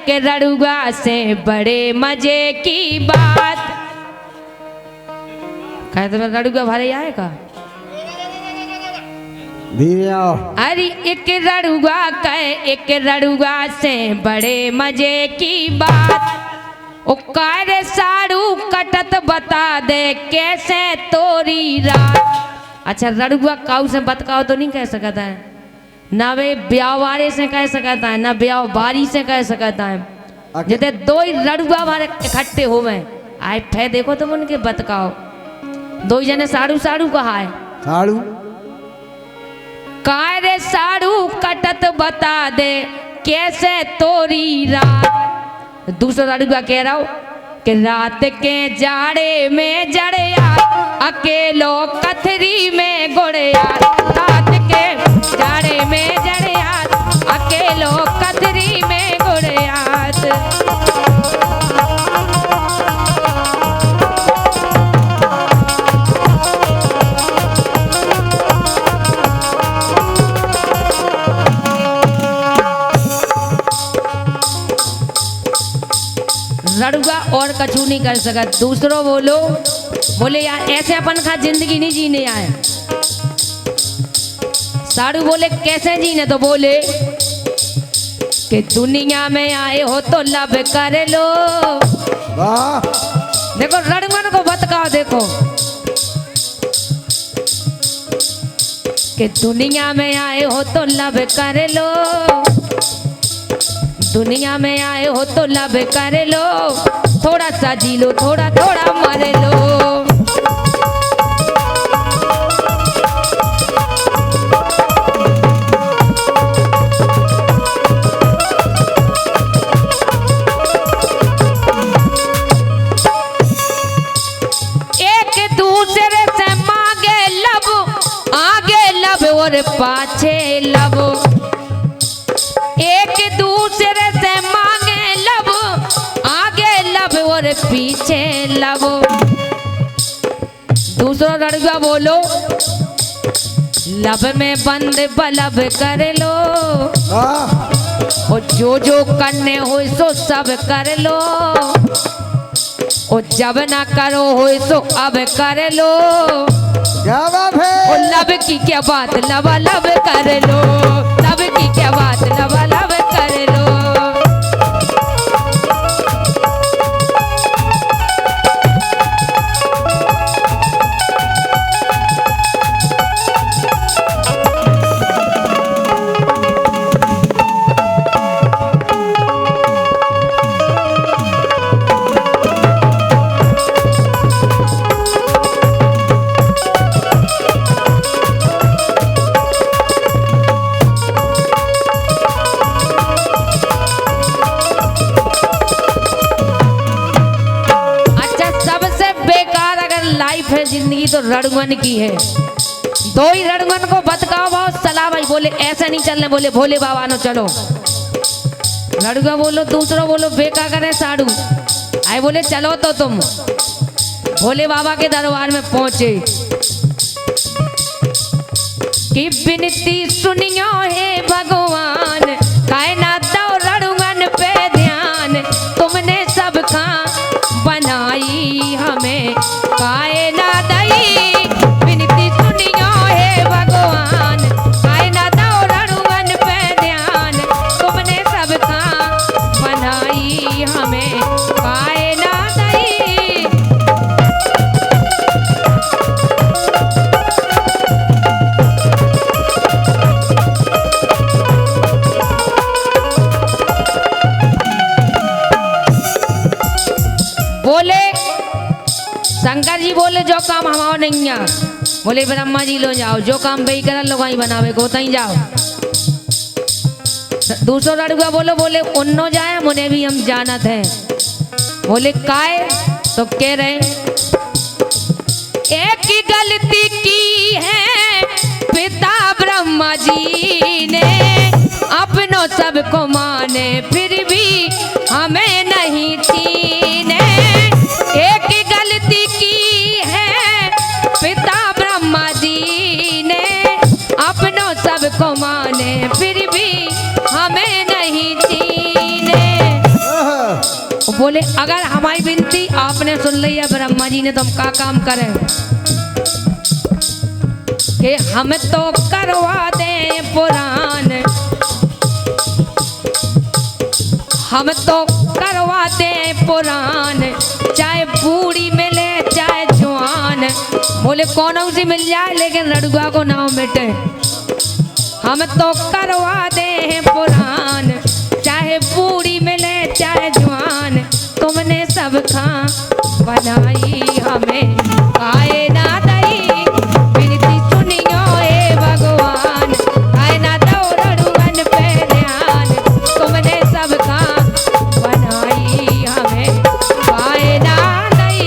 एक रड़ुआ से बड़े मजे की बात। कहे तो रड़ुआ भारे आएगा। अरे एक रड़ुआ कहे एक रड़ुआ से बड़े मजे की बात। ओ कारे साड़ू कटत बता दे कैसे तोरी रात। अच्छा रड़ुआ काऊ से बतकाओ तो नहीं कह सकता है, ना वे ब्याह वाले से कह सकता है, ना ब्याह बारी से कह सकता है। जैसे दो ही रड़ुआ हमारे इकट्ठे हो गए आए फे देखो तुम उनके बतकाओ। दो जने साड़ू साड़ू कहा है। साड़ू कारे साड़ू कटत बता दे कैसे तोरी रात। दूसरा रड़ुआ कह रहा हो कि रात के जाड़े में जड़िया अकेलो कथरी में गुड़िया। रात के जाड़े में जड़िया अकेलो कथरी में गुड़िया। रड़ुआ और कछु नहीं कर सका। दूसरों बोलो बोले यार ऐसे अपन खा जिंदगी नहीं जीने आए। साड़ू बोले कैसे जीने, तो बोले कि दुनिया में आए हो तो लब कर लो। देखो रड़ुआ को बतकाओ देखो कि दुनिया में आए हो तो लब कर लो। दुनिया में आए हो तो लब कर लो। थोड़ा सा जी लो थोड़ा थोड़ा मर लो। एक दूसरे से मांगे लब, आगे लब और पाछे लब। एक दूसरे से मांगे लब, आगे लब और पीछे लब। दूसरा रड़ुआ बोलो लब में बंद बलब कर लो। और जो जो करने हो सो सब कर लो। और जब ना करो हो सो अब कर लो। क्या बात है? और लब की क्या बात लबा लब कर लो। लब की क्या बात लबा लब कर लो। जिंदगी तो रड़ुअन की है। दो ही रड़ुअन को बतकाओ बहुत सलाह भाई। बोले ऐसे नहीं चलने, बोले भोले बाबा नो चलो। रड़ुआ बोलो दूसरा बोलो बेका करे साड़ू आए। बोले चलो तो तुम भोले बाबा के दरबार में पहुंचे कि विनती सुनियो हे भगवान कायनात दो रड़ुअन पे ध्यान। तुमने सब खा बनाई हमें कायनात दई। विनती सुनियो हे भगवान कायनात दो रड़ुअन पे ध्यान। तुमने सब खा बनाई हमें कायनात दई। बोले शंकर जी बोले जो काम हमारा नहीं है। बोले ब्रह्मा जी लो जाओ जो काम बही कर लो वहीं बनावे को तहीं जाओ। दूसरो लड़का बोलो बोले उन्नो जाए मुने भी हम जानत हैं। बोले काय तो कह रहे एक ही गलती की है पिता ब्रह्मा जी ने। अपनों सबको माने फिर भी हमें नहीं चीने। एक ही गलती की है पिता ब्रह्मा जी ने। अपनों सबको माने फिर भी हमें नहीं चीने। वो बोले अगर हमारी विनती आपने सुन ली है ब्रह्मा जी ने तो हम का काम करें कि हम तो करवा दें पुराण, हम तो करवा दें पुराण, चाहे बूढ़ी मिले चाहे जवान। बोले कौन सी मिल जाए लेकिन रड़ुआ को ना मिटे। हम तो करवा दें पुराण, चाहे बूढ़ी मिले चाहे जवान। तुमने सब खा बनाई हमें आए ना दई, विनती सुनियो ए भगवान। आए ना दो रड़ुअन पे ध्यान, तुमने सब खा बनाई हमें आए ना दई।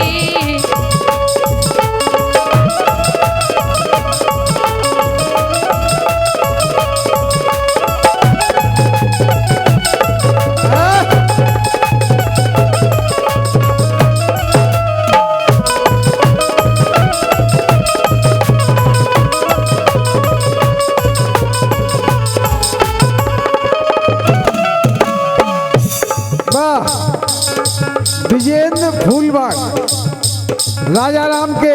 विजेंद्र फूलबाग राजा राम के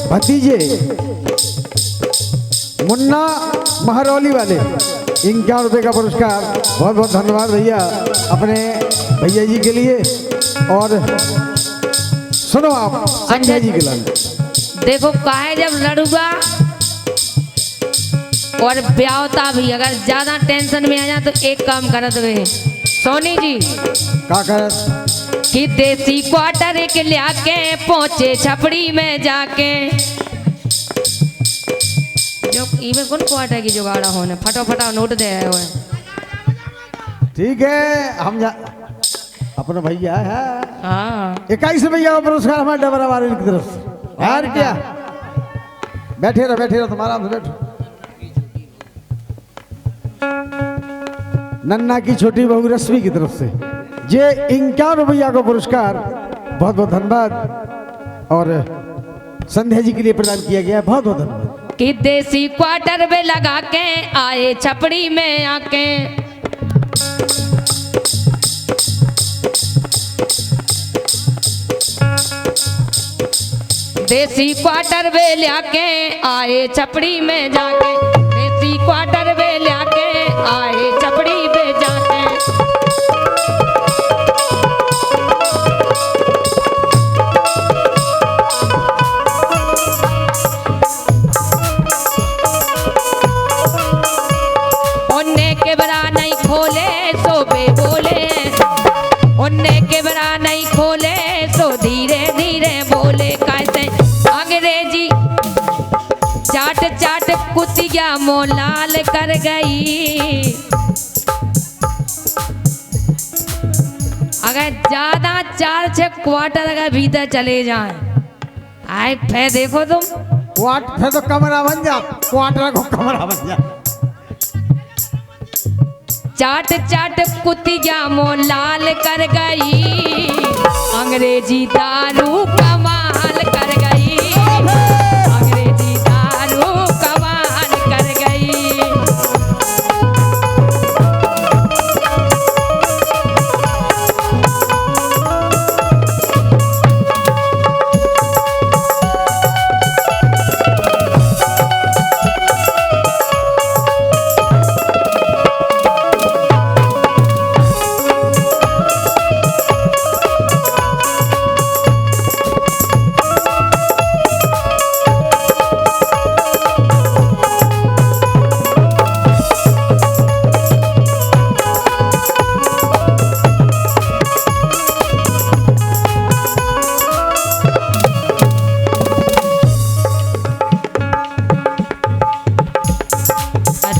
भतीजे मुन्ना महरौली वाले 51 रुपये का पुरस्कार। बहुत बहुत धन्यवाद भैया अपने भैया जी के लिए। और सुनो आप संजय जी के लिए देखो काहे जब लड़ुआ और ब्याहता भी अगर ज्यादा टेंशन में आ जाए तो एक काम करत वे सोनी जी का करत कि देसी क्वार्टर एक लिया के पहुंचे छपड़ी में जाके। जो इमे कौन क्वार्टर की जुगाड़ा होने फटाफटा नोट दे आए हुए। ठीक है हम जा अपना भैया है। हाँ 21 भैया का पुरस्कार हमारे डबरा वाले की तरफ से। यार क्या बैठे रहो तुम्हारा आराम से बैठो। नन्ना की छोटी बहू रश्मि की तरफ से ये 51 रुपया का पुरस्कार बहुत बहुत धन्यवाद और संध्या जी के लिए प्रदान किया गया है। बहुत बहुत धन्यवाद। कि देसी क्वार्टर में लगा के आए छपड़ी में आके। देसी क्वार्टर में लाके आए छपड़ी में जाके। देसी क्वार्टर में लाके आए छपड़ी में जाके। उन्ने के बरा नहीं खोले सो बे बोले, उन्ने के बरा नहीं खोले सो धीरे धीरे बोले। कैसे अंग्रेजी चाट चाट कुतिया मोलाल कर गई। अगर ज्यादा 4-6 क्वार्टर अगर भीतर चले जाएं आए फिर देखो तुम क्वार्टर तो कमरा बन जा, क्वार्टर को कमरा बन जा। चाट चाट कुतिया मोलाल कर गई। अंग्रेजी दारू कमाल कर गई। अंग्रेजी दारू कमाल कर गई।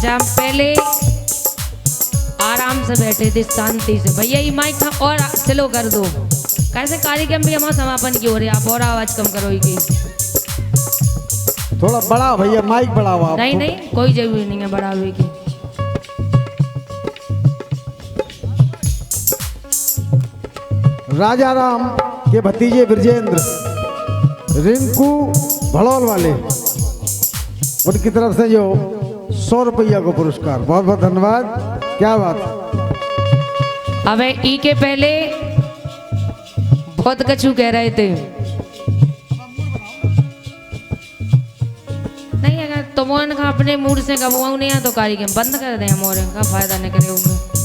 हम पहले आराम से बैठे थे शांति से। भैया ये माइक था और स्लो कर दो। कैसे कार्यक्रम भी हमारा समापन की हो रही है, आप और आवाज कम करो की। थोड़ा बड़ा भैया माइक बढ़ाओ आप। नहीं नहीं कोई जरूरी नहीं है बढ़ावे की। राजा राम के भतीजे ब्रजेंद्र रिंकू भड़ौल वाले उनकी तरफ से जो 100 रुपया को पुरस्कार। बहुत बहुत धन्यवाद। क्या बात। अब ई के पहले खुद कछु कह रहे थे। नहीं अगर तुम का अपने मूड से गवाऊ नहीं तो कारीगर बंद कर दे, मोरे का फायदा नहीं करे उनमें।